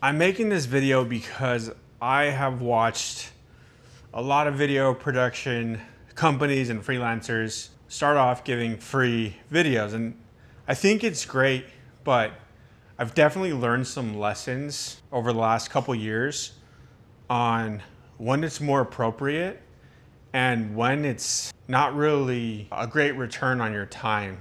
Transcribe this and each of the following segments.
I'm making this video because I have watched a lot of video production companies and freelancers start off giving free videos, and I think it's great, but I've definitely learned some lessons over the last couple years on when it's more appropriate and when it's not really a great return on your time.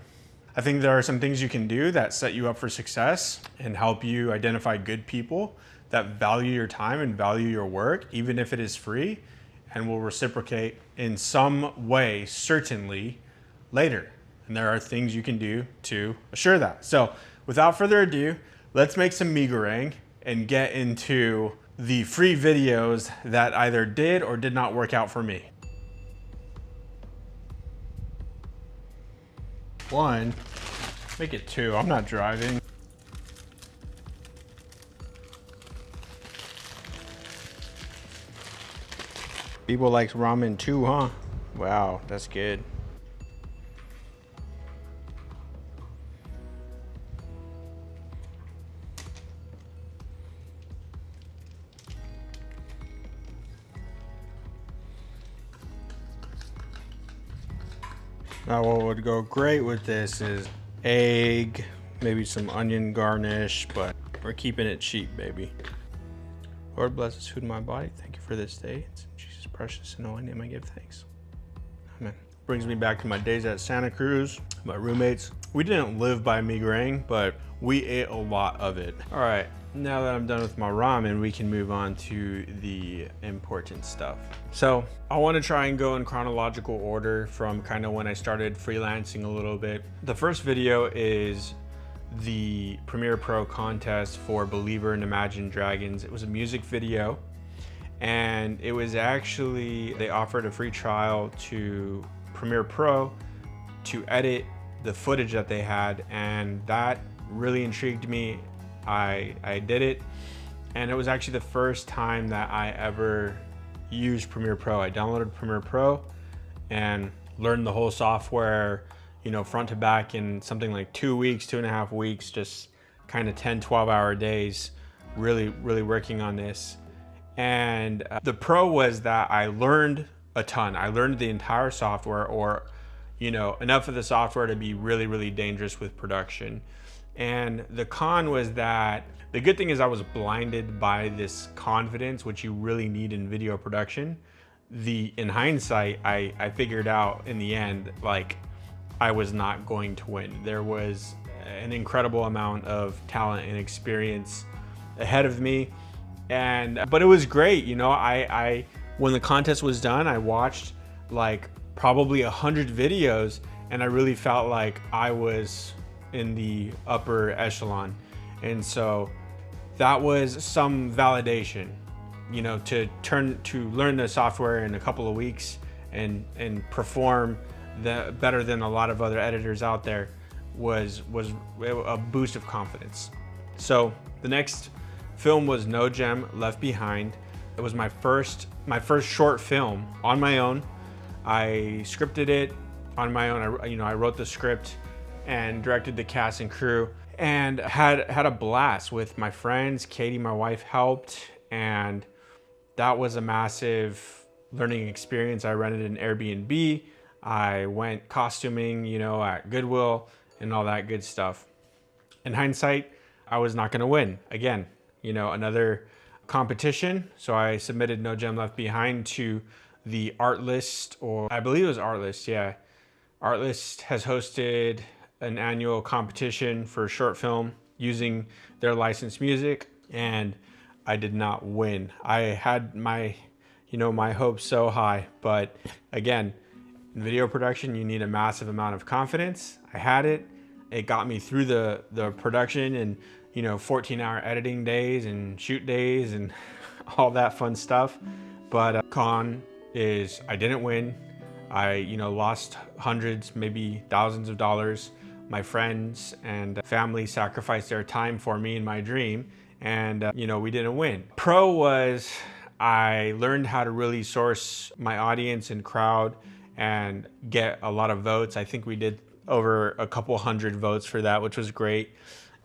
I think there are some things you can do that set you up for success and help you identify good people that value your time and value your work, even if it is free, and will reciprocate in some way, certainly, later. And there are things you can do to assure that. So without further ado, let's make some Meagorang and get into the free videos that either did or did not work out for me. One, make it two. I'm not driving. People like ramen too, huh? Wow, that's good. Now what would go great with this is egg, maybe some onion garnish, but we're keeping it cheap, baby. Lord bless this food in my body. Thank you for this day. It's in Jesus' precious and holy name I give thanks. Amen. Brings me back to my days at Santa Cruz. My roommates, we didn't live by Meagorang, but we ate a lot of it. All right, now that I'm done with my ramen, we can move on to the important stuff. So I want to try and go in chronological order from kind of when I started freelancing a little bit. The first video is the Premiere Pro contest for Believer and Imagine Dragons. It was a music video, and it was actually, they offered a free trial to Premiere Pro to edit the footage that they had, and that really intrigued me. I did it, and it was actually the first time that I ever used Premiere Pro. I downloaded Premiere Pro and learned the whole software, you know, front to back in something like 2 weeks, 2.5 weeks, just kind of 10-12 hour days, really working on this. And the pro was that I learned a ton. I learned the entire software, or you know, enough of the software to be really dangerous with production. And the con was that the good thing is I was blinded by this confidence, which you really need in video production. In hindsight, I figured out in the end, like, I was not going to win. There was an incredible amount of talent and experience ahead of me, but it was great. You know, I when the contest was done, I watched like probably 100 videos, and I really felt like I was in the upper echelon. And so that was some validation, you know, to learn the software in a couple of weeks and perform better than a lot of other editors out there was a boost of confidence. So the next film was No Gem Left Behind. It was my first short film on my own. I scripted it on my own. I wrote the script and directed the cast and crew, and had a blast with my friends. Katie, my wife, helped, and that was a massive learning experience. I rented an Airbnb. I went costuming, you know, at Goodwill and all that good stuff. In hindsight, I was not going to win. Again, you know, another competition. So I submitted No Gem Left Behind to the Artlist, or I believe it was Artlist, yeah. Artlist has hosted an annual competition for short film using their licensed music, and I did not win. I had my hopes so high, but again, in video production, you need a massive amount of confidence. I had it. It got me through the production and, you know, 14-hour editing days and shoot days and all that fun stuff. But con is I didn't win. I, you know, lost hundreds, maybe thousands of dollars. My friends and family sacrificed their time for me in my dream, and you know, we didn't win. Pro was I learned how to really source my audience and crowd and get a lot of votes. I think we did over a couple hundred votes for that, which was great.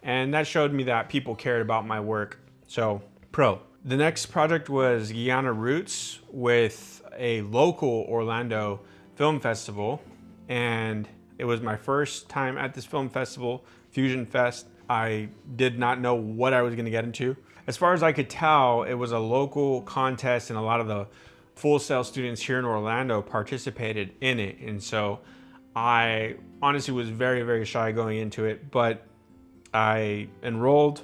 And that showed me that people cared about my work. So pro. The next project was Guyana Roots with a local Orlando film festival. And it was my first time at this film festival, Fusion Fest. I did not know what I was gonna get into. As far as I could tell, it was a local contest and a lot of the Full Sail students here in Orlando participated in it. And so I honestly was very, very shy going into it, but I enrolled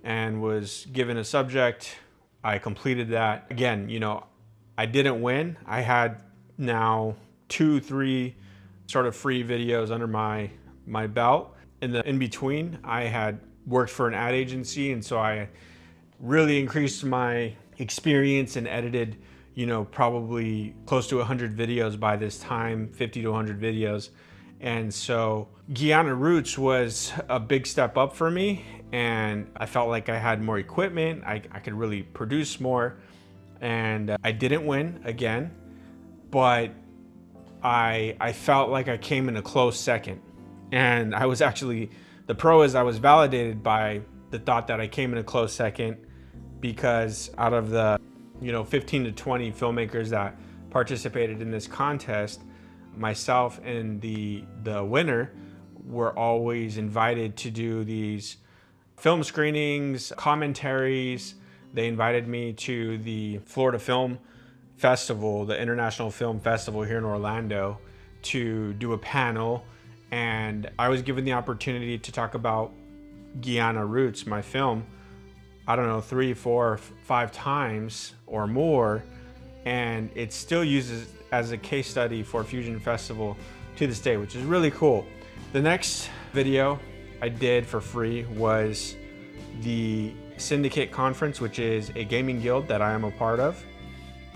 and was given a subject. I completed that. Again, you know, I didn't win. I had now 2-3 sort of free videos under my belt. In between, I had worked for an ad agency, and so I really increased my experience and edited, you know, probably close to 100 videos by this time, 50 to 100 videos. And so Guyana Roots was a big step up for me, and I felt like I had more equipment, I could really produce more, and I didn't win again, but I felt like I came in a close second. And I was actually, the pro is I was validated by the thought that I came in a close second, because out of the, you know, 15 to 20 filmmakers that participated in this contest, myself and the winner were always invited to do these film screenings, commentaries. They invited me to the Florida Film Festival, the International Film Festival here in Orlando, to do a panel. And I was given the opportunity to talk about Guyana Roots, my film, I don't know, 3, 4, 5 times or more. And it still uses as a case study for Fusion Festival to this day, which is really cool. The next video I did for free was the Syndicate Conference, which is a gaming guild that I am a part of.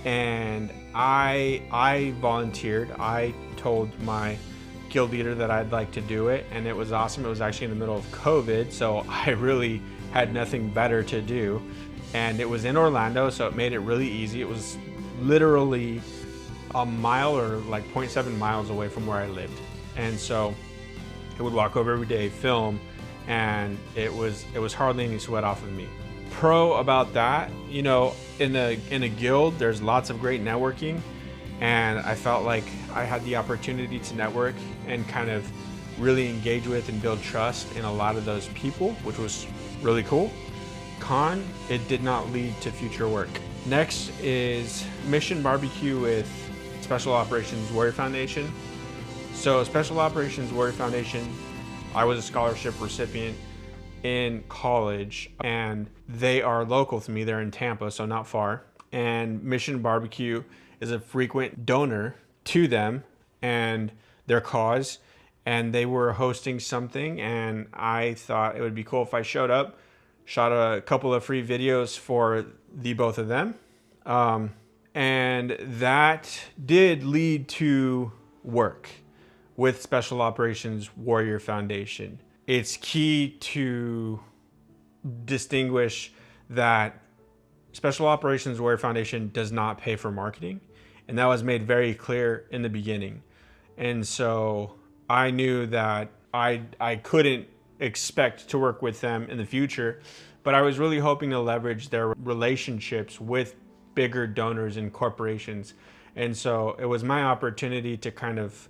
And I volunteered. I told my guild leader that I'd like to do it, and it was awesome. It was actually in the middle of COVID, so I really had nothing better to do. And it was in Orlando, so it made it really easy. It was literally a mile or like 0.7 miles away from where I lived. And so I would walk over every day, film, and it was hardly any sweat off of me. Pro about that, you know, in a guild, there's lots of great networking, and I felt like I had the opportunity to network and kind of really engage with and build trust in a lot of those people, which was really cool. Con, it did not lead to future work. Next is Mission Barbecue with Special Operations Warrior Foundation. So Special Operations Warrior Foundation, I was a scholarship recipient in college, and they are local to me. They're in Tampa, so not far. And Mission Barbecue is a frequent donor to them and their cause. And they were hosting something, and I thought it would be cool if I showed up, shot a couple of free videos for the both of them. And that did lead to work with Special Operations Warrior Foundation. It's key to distinguish that Special Operations Warrior Foundation does not pay for marketing. And that was made very clear in the beginning. And so I knew that I couldn't expect to work with them in the future, but I was really hoping to leverage their relationships with bigger donors and corporations. And so it was my opportunity to kind of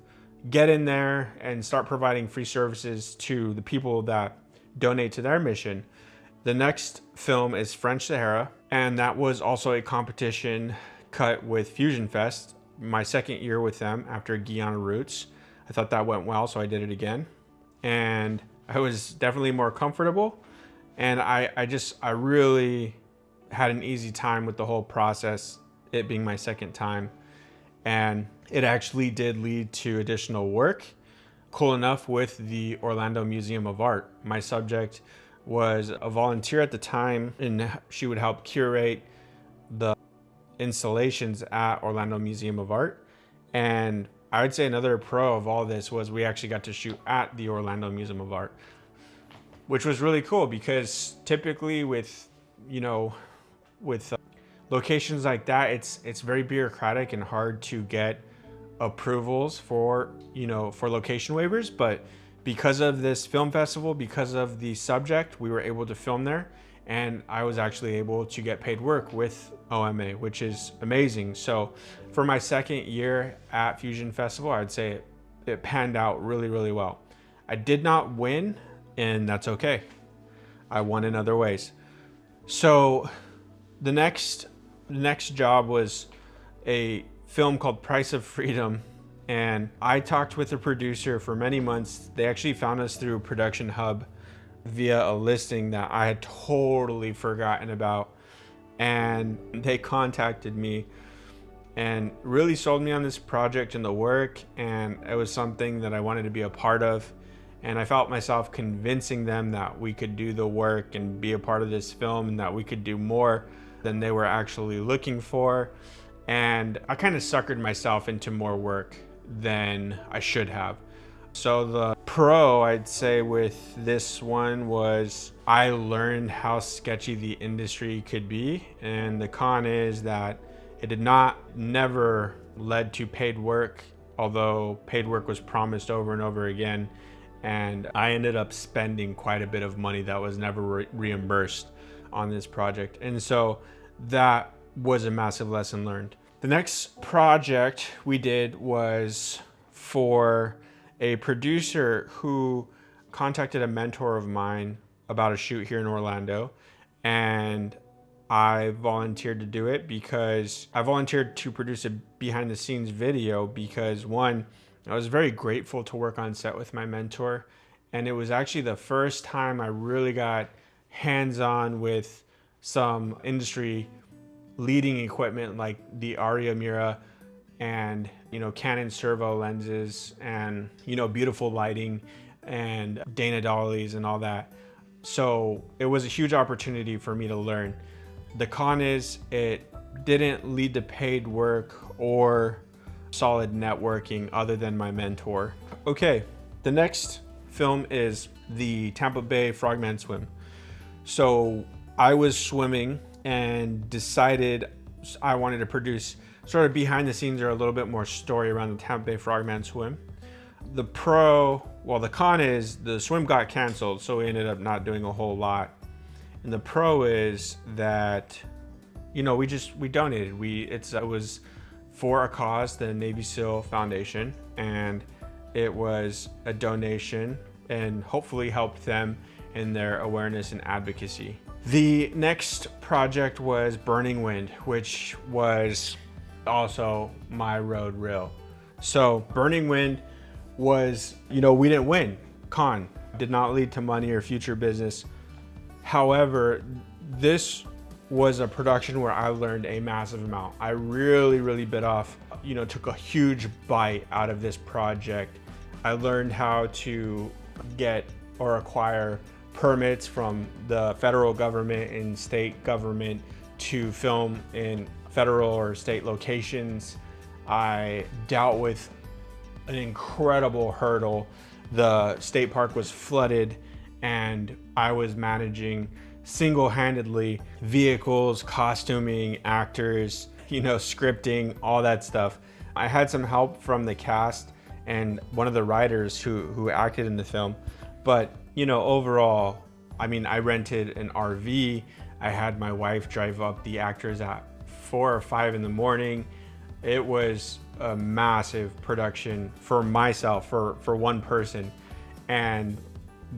get in there and start providing free services to the people that donate to their mission. The next film is French Sahara, and that was also a competition cut with Fusion Fest, my second year with them after Guyana Roots. I thought that went well, so I did it again. And I was definitely more comfortable, and I really had an easy time with the whole process, it being my second time. And it actually did lead to additional work. Cool enough, with the Orlando Museum of Art. My subject was a volunteer at the time, and she would help curate the installations at Orlando Museum of Art. And I would say another pro of all this was we actually got to shoot at the Orlando Museum of Art, which was really cool, because typically with, you know, with locations like that, it's very bureaucratic and hard to get approvals for, you know, for location waivers. But because of this film festival, because of the subject, we were able to film there, and I was actually able to get paid work with OMA, which is amazing. So for my second year at Fusion Festival, I'd say it panned out really, really well. I did not win, and that's okay. I won in other ways. So the next job was a film called Price of Freedom, and I talked with the producer for many months. They actually found us through Production Hub via a listing that I had totally forgotten about, and they contacted me and really sold me on this project and the work, and it was something that I wanted to be a part of. And I felt myself convincing them that we could do the work and be a part of this film, and that we could do more than they were actually looking for. And I kind of suckered myself into more work than I should have. So the pro, I'd say, with this one was I learned how sketchy the industry could be. And the con is that it never led to paid work, although paid work was promised over and over again. And I ended up spending quite a bit of money that was never reimbursed on this project. And so that was a massive lesson learned. The next project we did was for a producer who contacted a mentor of mine about a shoot here in Orlando. And I volunteered to do it because I volunteered to produce a behind the scenes video because, one, I was very grateful to work on set with my mentor. And it was actually the first time I really got hands-on with some industry leading equipment like the Arria Mira and, Canon servo lenses and, beautiful lighting and Dana dollies and all that. So it was a huge opportunity for me to learn. The con is it didn't lead to paid work or solid networking other than my mentor. Okay, the next film is the Tampa Bay Frogman Swim. So I was swimming and decided I wanted to produce sort of behind the scenes or a little bit more story around the Tampa Bay Frogman Swim. The con is the swim got canceled, so we ended up not doing a whole lot. And the pro is that, we donated. It was for a cause, the Navy SEAL Foundation, and it was a donation and hopefully helped them in their awareness and advocacy. The next project was Burning Wind, which was also my road reel. So Burning Wind was, we didn't win. Con did not lead to money or future business. However, this was a production where I learned a massive amount. I really, really bit off, took a huge bite out of this project. I learned how to get or acquire permits from the federal government and state government to film in federal or state locations. I dealt with an incredible hurdle. The state park was flooded and I was managing single-handedly vehicles, costuming, actors, scripting, all that stuff. I had some help from the cast and one of the writers who acted in the film. But, overall, I rented an RV. I had my wife drive up the actors at 4 or 5 in the morning. It was a massive production for myself, for one person. And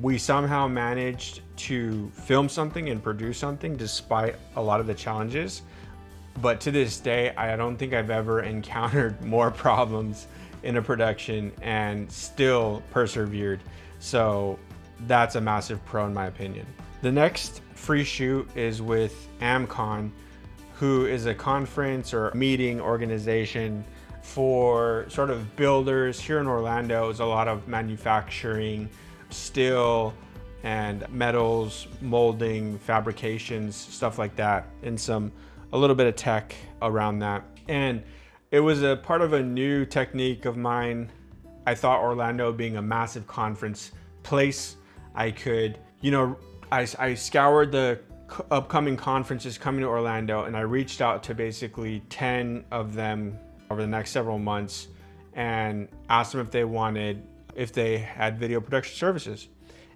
we somehow managed to film something and produce something despite a lot of the challenges. But to this day, I don't think I've ever encountered more problems in a production and still persevered. So that's a massive pro in my opinion. The next free shoot is with AmCon, who is a conference or meeting organization for sort of builders here in Orlando. There's a lot of manufacturing, steel and metals, molding, fabrications, stuff like that, and a little bit of tech around that. And it was a part of a new technique of mine. I thought Orlando being a massive conference place, I could, I scoured the upcoming conferences coming to Orlando, and I reached out to basically 10 of them over the next several months and asked them if they had video production services.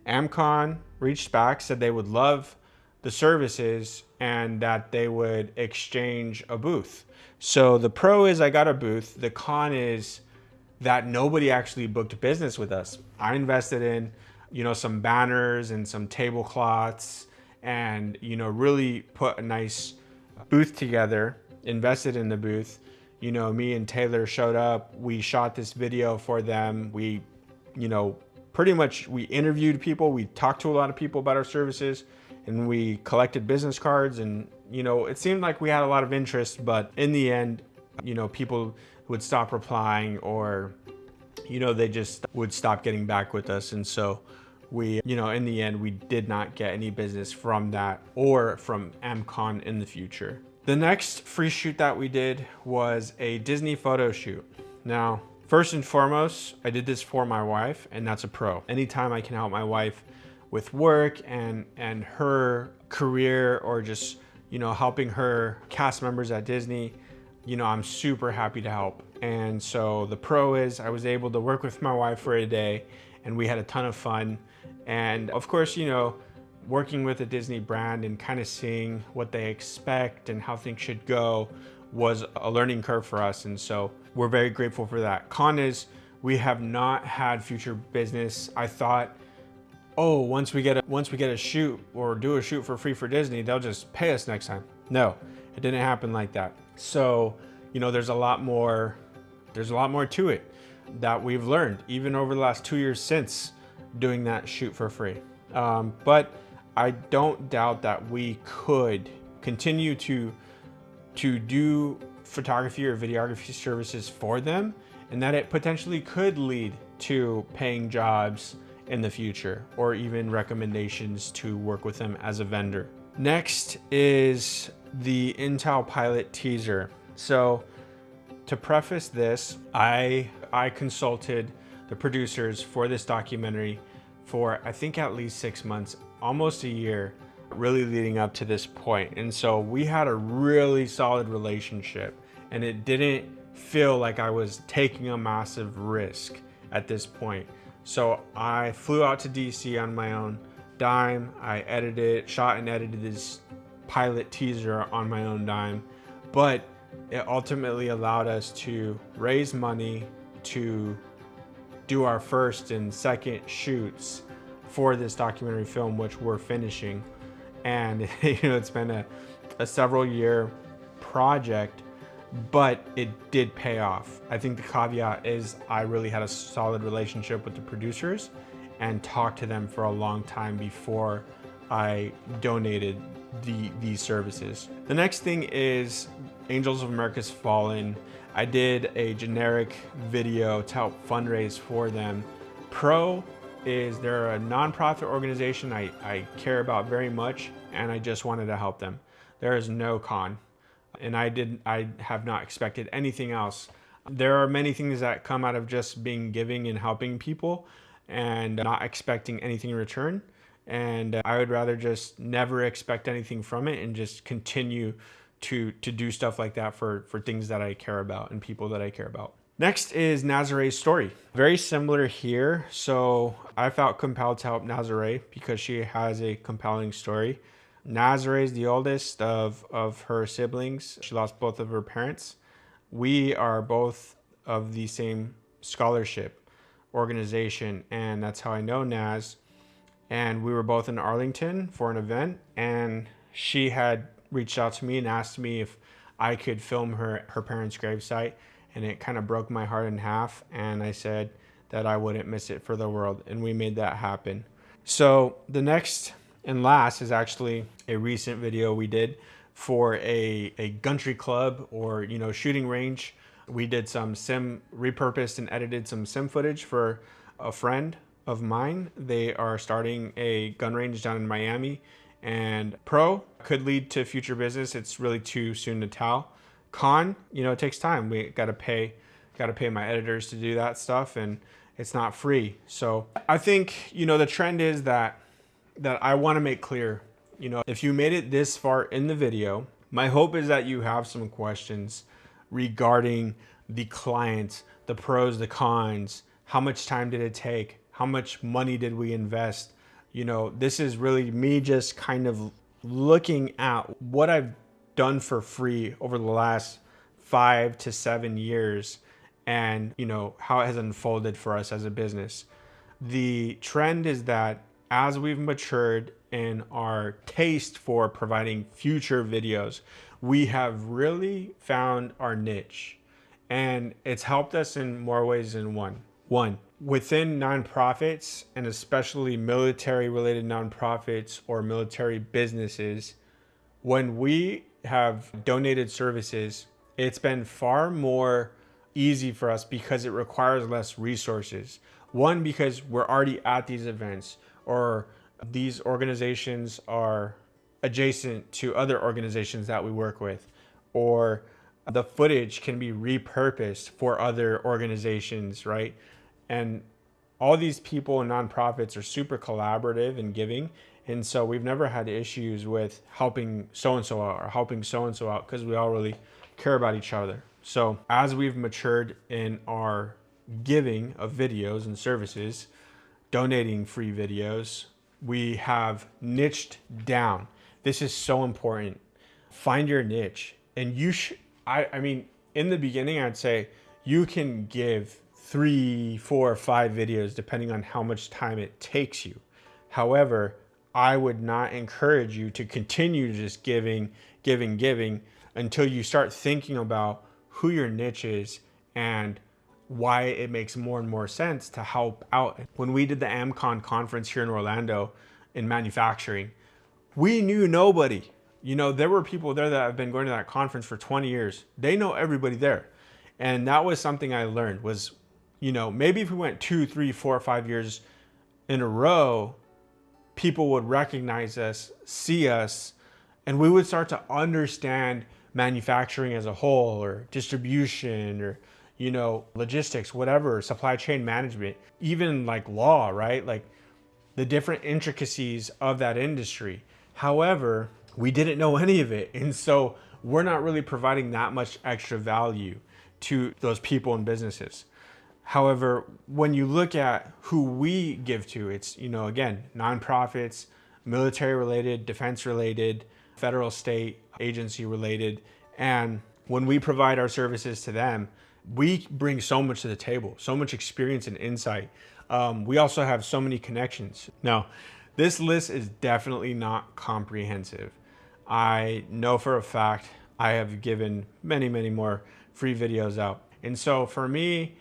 AmCon reached back, said they would love the services and that they would exchange a booth. So the pro is I got a booth. The con is that nobody actually booked business with us. I invested in, some banners and some tablecloths and, really put a nice booth together, invested in the booth. Me and Taylor showed up. We shot this video for them. We, pretty much we interviewed people. We talked to a lot of people about our services and we collected business cards and, it seemed like we had a lot of interest, but in the end, people would stop replying or, they just would stop getting back with us. And so we, in the end, we did not get any business from that or from AmCon in the future. The next free shoot that we did was a Disney photo shoot. Now, first and foremost, I did this for my wife, and that's a pro. Anytime I can help my wife with work and her career or just, helping her cast members at Disney, I'm super happy to help. And so the pro is I was able to work with my wife for a day and we had a ton of fun. And of course, working with a Disney brand and kind of seeing what they expect and how things should go was a learning curve for us. And so we're very grateful for that. Con is we have not had future business. I thought, oh, once we get a shoot or do a shoot for free for Disney, they'll just pay us next time. No, it didn't happen like that. So, there's a lot more to it that we've learned even over the last 2 years since doing that shoot for free. But I don't doubt that we could continue to do photography or videography services for them and that it potentially could lead to paying jobs in the future or even recommendations to work with them as a vendor. Next is the Intel pilot teaser. So to preface this, I consulted the producers for this documentary for I think at least 6 months, almost a year, really leading up to this point. And so we had a really solid relationship and it didn't feel like I was taking a massive risk at this point. So I flew out to DC on my own dime. I shot and edited this pilot teaser on my own dime, but it ultimately allowed us to raise money to do our first and second shoots for this documentary film, which we're finishing. And it's been a several year project, but it did pay off. I think the caveat is I really had a solid relationship with the producers and talked to them for a long time before I donated these services. The next thing is Angels of America's Fallen. I did a generic video to help fundraise for them. Pro is they're a nonprofit organization I care about very much, and I just wanted to help them. There is no con, and I have not expected anything else. There are many things that come out of just being giving and helping people and not expecting anything in return. And I would rather just never expect anything from it and just continue to do stuff like that for things that I care about and people that I care about. Next is Nazaree's story. Very similar here. So I felt compelled to help Nazaree because she has a compelling story. Nazaree is the oldest of her siblings. She lost both of her parents. We are both of the same scholarship organization, and that's how I know Naz. And we were both in Arlington for an event, and she had reached out to me and asked me if I could film her parents' gravesite, and it kind of broke my heart in half, and I said that I wouldn't miss it for the world, and we made that happen. So the next and last is actually a recent video we did for a country club or shooting range. We did some repurposed and edited some sim footage for a friend of mine. They are starting a gun range down in Miami, and pro could lead to future business. It's really too soon to tell. Con, it takes time. We gotta pay my editors to do that stuff, and it's not free. So I think the trend is that I want to make clear. If you made it this far in the video, my hope is that you have some questions regarding the client, the pros, the cons, how much time did it take, how much money did we invest. This is really me just kind of looking at what I've done for free over the last 5 to 7 years and, you know, how it has unfolded for us as a business, the trend is that as we've matured in our taste for providing future videos, we have really found our niche, and it's helped us in more ways than one. One, within nonprofits, and especially military related nonprofits or military businesses, when we have donated services, it's been far more easy for us because it requires less resources. One, because we're already at these events, or these organizations are adjacent to other organizations that we work with, or the footage can be repurposed for other organizations, right? And all these people and nonprofits are super collaborative and giving. And so we've never had issues with helping so-and-so out or helping so-and-so out, because we all really care about each other. So as we've matured in our giving of videos and services, donating free videos, we have niched down. This is so important. Find your niche. And you should, I mean, in the beginning, I'd say you can give 3, 4, 5 videos depending on how much time it takes you. However, I would not encourage you to continue just giving until you start thinking about who your niche is and why it makes more and more sense to help out. When we did the AmCon conference here in Orlando in manufacturing, we knew nobody. You know, there were people there that have been going to that conference for 20 years. They know everybody there. And that was something I learned was, you know, maybe if we went 2, 3, 4, 5 years in a row, people would recognize us, see us, and we would start to understand manufacturing as a whole, or distribution, or, you know, logistics, whatever, supply chain management, even like law, right? Like the different intricacies of that industry. However, we didn't know any of it. And so we're not really providing that much extra value to those people and businesses. However, when you look at who we give to, it's, you know, again, nonprofits, military related, defense related, federal, state, agency related. And when we provide our services to them, we bring so much to the table, so much experience and insight. We also have so many connections. Now, this list is definitely not comprehensive. I know for a fact I have given many, many more free videos out. And so for me,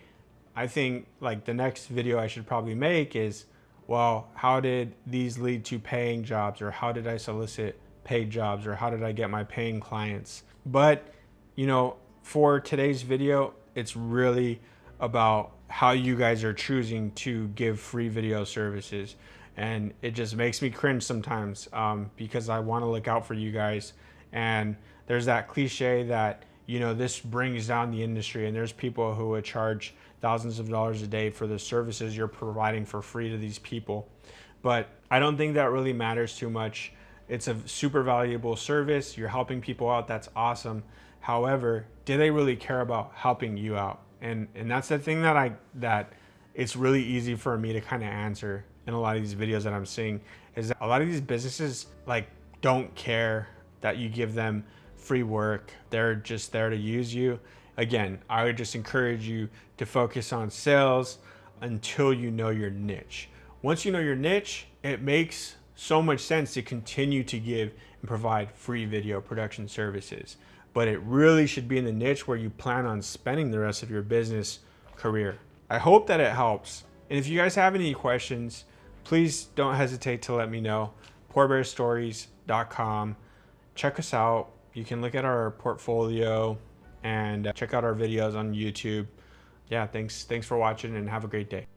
I think like the next video I should probably make is, well, how did these lead to paying jobs, or how did I solicit paid jobs, or how did I get my paying clients? But, you know, for today's video, it's really about how you guys are choosing to give free video services. And it just makes me cringe sometimes because I want to look out for you guys. And there's that cliche that, you know, this brings down the industry, and there's people who would charge thousands of dollars a day for the services you're providing for free to these people. But I don't think that really matters too much. It's a super valuable service. You're helping people out. That's awesome. However, do they really care about helping you out? And that's the thing that it's really easy for me to kind of answer in a lot of these videos that I'm seeing, is that a lot of these businesses like don't care that you give them free work. They're just there to use you. Again, I would just encourage you to focus on sales until you know your niche. Once you know your niche, it makes so much sense to continue to give and provide free video production services. But it really should be in the niche where you plan on spending the rest of your business career. I hope that it helps. And if you guys have any questions, please don't hesitate to let me know. PourBearStories.com. Check us out. You can look at our portfolio and check out our videos on YouTube. Yeah, thanks for watching, and have a great day.